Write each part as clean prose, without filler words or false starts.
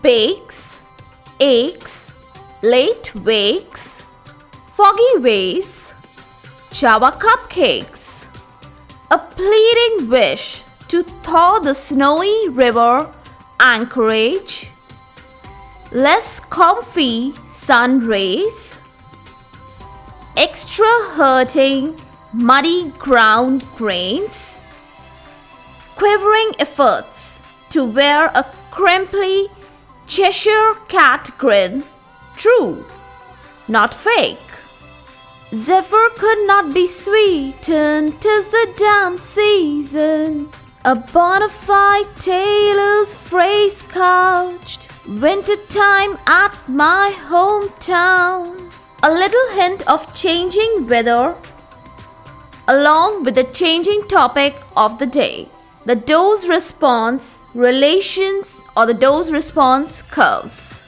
bakes, aches, late wakes, foggy ways, Java cupcakes, a pleading wish to thaw the snowy river anchorage, less comfy sun rays, extra hurting muddy ground grains, quivering efforts to wear a crimply Cheshire cat grin, true, not fake. Zephyr could not be sweetened, 'tis the damn season. A bona fide tailor's phrase couched, wintertime at my hometown. A little hint of changing weather along with the changing topic of the day. The dose-response relations or the dose-response curves.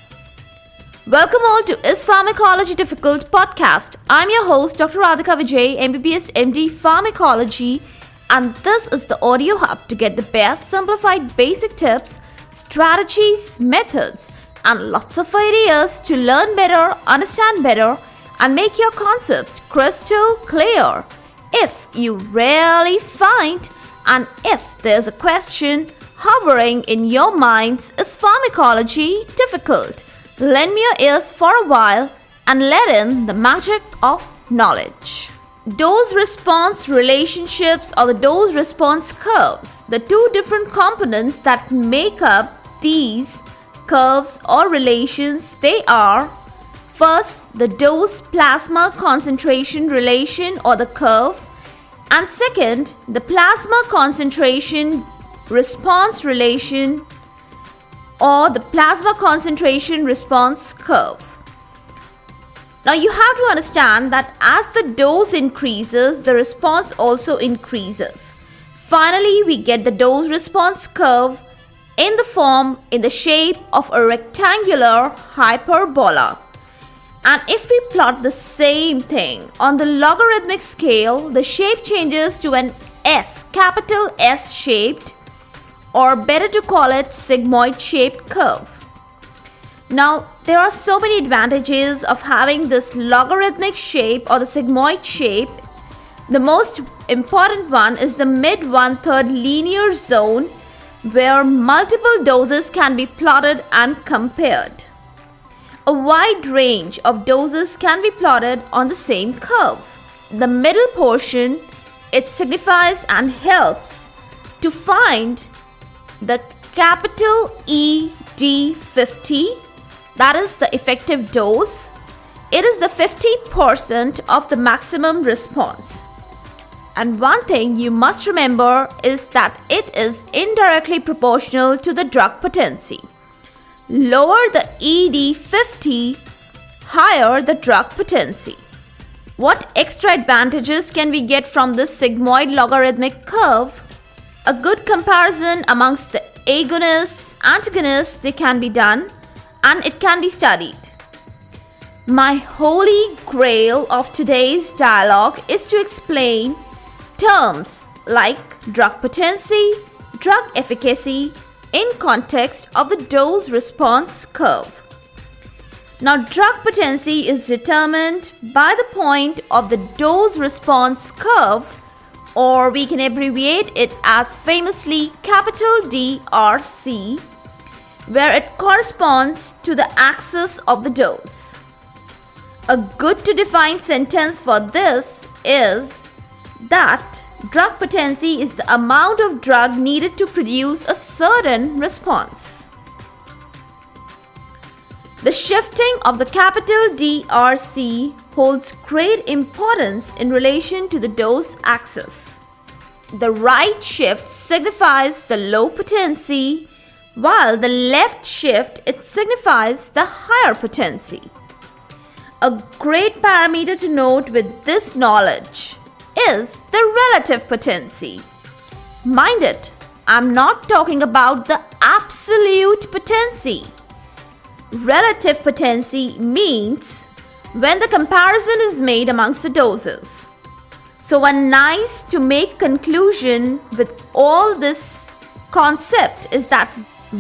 Welcome all to Is Pharmacology Difficult podcast. I'm your host, Dr. Radhika Vijay, MBBS MD Pharmacology, and this is the audio hub to get the best simplified basic tips, strategies, methods, and lots of ideas to learn better, understand better, and make your concept crystal clear. If you really find and if there's a question hovering in your minds, is pharmacology difficult? Lend me your ears for a while and let in the magic of knowledge. Dose-response relationships or the dose-response curves, the two different components that make up these curves or relations, they are first the dose plasma concentration relation or the curve, and second the plasma concentration response relation or the plasma concentration response curve. Now you have to understand that as the dose increases, the response also increases. Finally, we get the dose response curve in the shape of a rectangular hyperbola. And if we plot the same thing on the logarithmic scale, the shape changes to an S, capital S shaped, or better to call it sigmoid shaped curve. Now, there are so many advantages of having this logarithmic shape or the sigmoid shape. The most important one is the mid 1/3 linear zone where multiple doses can be plotted and compared. A wide range of doses can be plotted on the same curve. The middle portion, it signifies and helps to find the capital ED50, that is the effective dose. It is the 50% of the maximum response. And one thing you must remember is that it is indirectly proportional to the drug potency. Lower the ED50, higher the drug potency. What extra advantages can we get from this sigmoid logarithmic curve? A good comparison amongst the agonists, antagonists, they can be done and it can be studied. My holy grail of today's dialogue is to explain terms like drug potency, drug efficacy, in context of the dose-response curve. Now, drug potency is determined by the point of the dose-response curve, or we can abbreviate it as famously capital DRC, where it corresponds to the axis of the dose. A good to define sentence for this is that drug potency is the amount of drug needed to produce a certain response. The shifting of the capital DRC holds great importance in relation to the dose axis. The right shift signifies the low potency, while the left shift, it signifies the higher potency. A great parameter to note with this knowledge is the relative potency. Mind it, I'm not talking about the absolute potency. Relative potency means when the comparison is made amongst the doses. So one nice to make conclusion with all this concept is that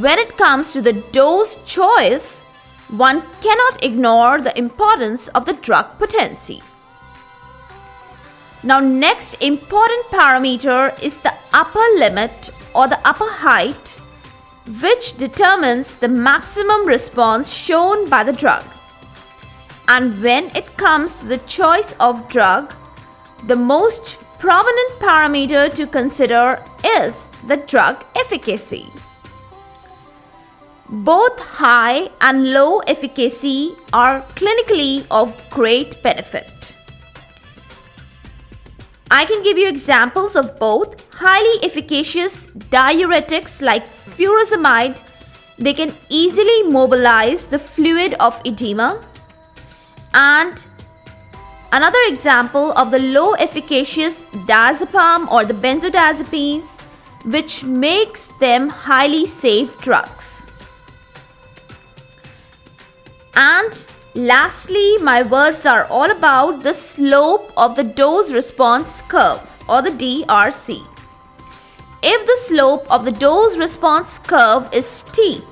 when it comes to the dose choice, one cannot ignore the importance of the drug potency. Now, next important parameter is the upper limit or the upper height, which determines the maximum response shown by the drug. And when it comes to the choice of drug, the most prominent parameter to consider is the drug efficacy. Both high and low efficacy are clinically of great benefit. I can give you examples of both. Highly efficacious diuretics like furosemide, they can easily mobilize the fluid of edema. And another example of the low efficacious diazepam or the benzodiazepines, which makes them highly safe drugs. And lastly, my words are all about the slope of the dose response curve or the DRC. If the slope of the dose response curve is steep,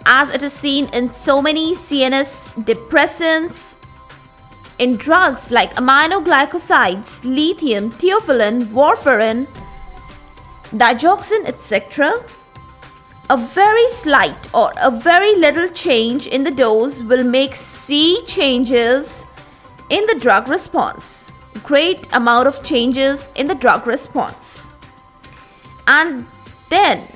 as it is seen in so many CNS depressants, in drugs like aminoglycosides, lithium, theophylline, warfarin, digoxin, etc., a very slight or a very little change in the dose will make sea changes in the drug response. Great amount of changes in the drug response. And then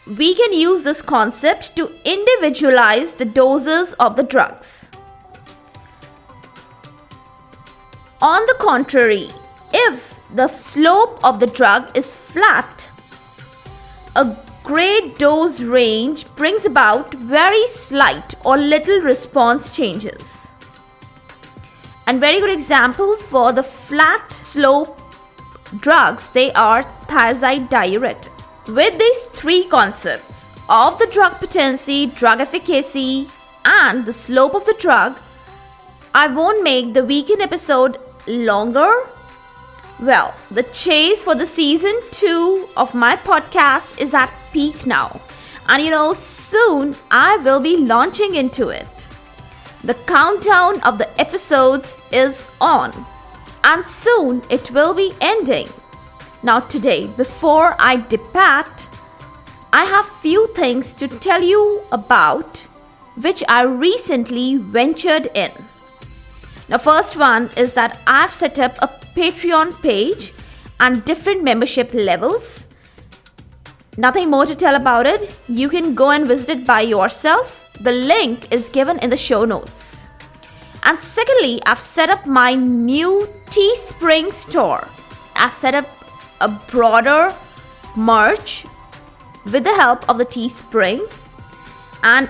we can use this concept to individualize the doses of the drugs. On the contrary, if the slope of the drug is flat, a great dose range brings about very slight or little response changes. And very good examples for the flat slope drugs, they are thiazide diuretic. With these three concepts of the drug potency, drug efficacy, and the slope of the drug, I won't make the weekend episode longer. Well, the chase for the season 2 of my podcast is at peak now. And soon I will be launching into it. The countdown of the episodes is on. And soon it will be ending. Now today, before I depart, I have few things to tell you about which I recently ventured in. Now first one is that I've set up a Patreon page and different membership levels. Nothing more to tell about it. You can go and visit it by yourself. The link is given in the show notes. And secondly, I've set up my new Teespring store. I've set up a broader merch with the help of the Teespring. And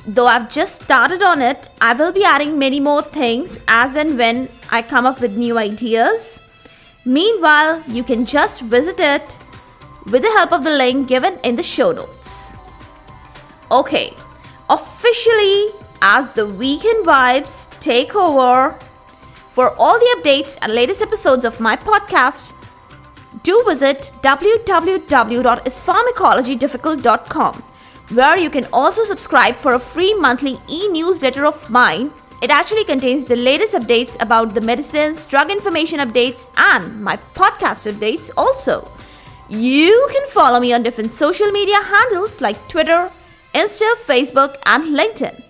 though I've just started on it, I will be adding many more things as and when I come up with new ideas. Meanwhile, you can just visit it with the help of the link given in the show notes. Okay, officially, as the weekend vibes take over, for all the updates and latest episodes of my podcast, do visit www.ispharmacologydifficult.com, where you can also subscribe for a free monthly e-newsletter of mine. It actually contains the latest updates about the medicines, drug information updates, and my podcast updates also. You can follow me on different social media handles like Twitter, Insta, Facebook, and LinkedIn.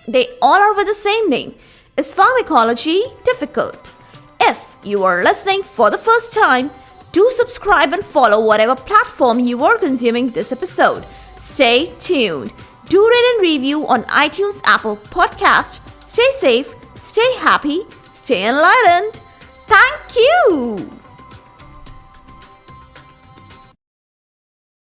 They all are with the same name, is Pharmacology Difficult. If you are listening for the first time, do subscribe and follow whatever platform you are consuming this episode. Stay tuned. Do rate and review on iTunes, Apple Podcast. Stay safe, stay happy, stay enlightened. Thank you.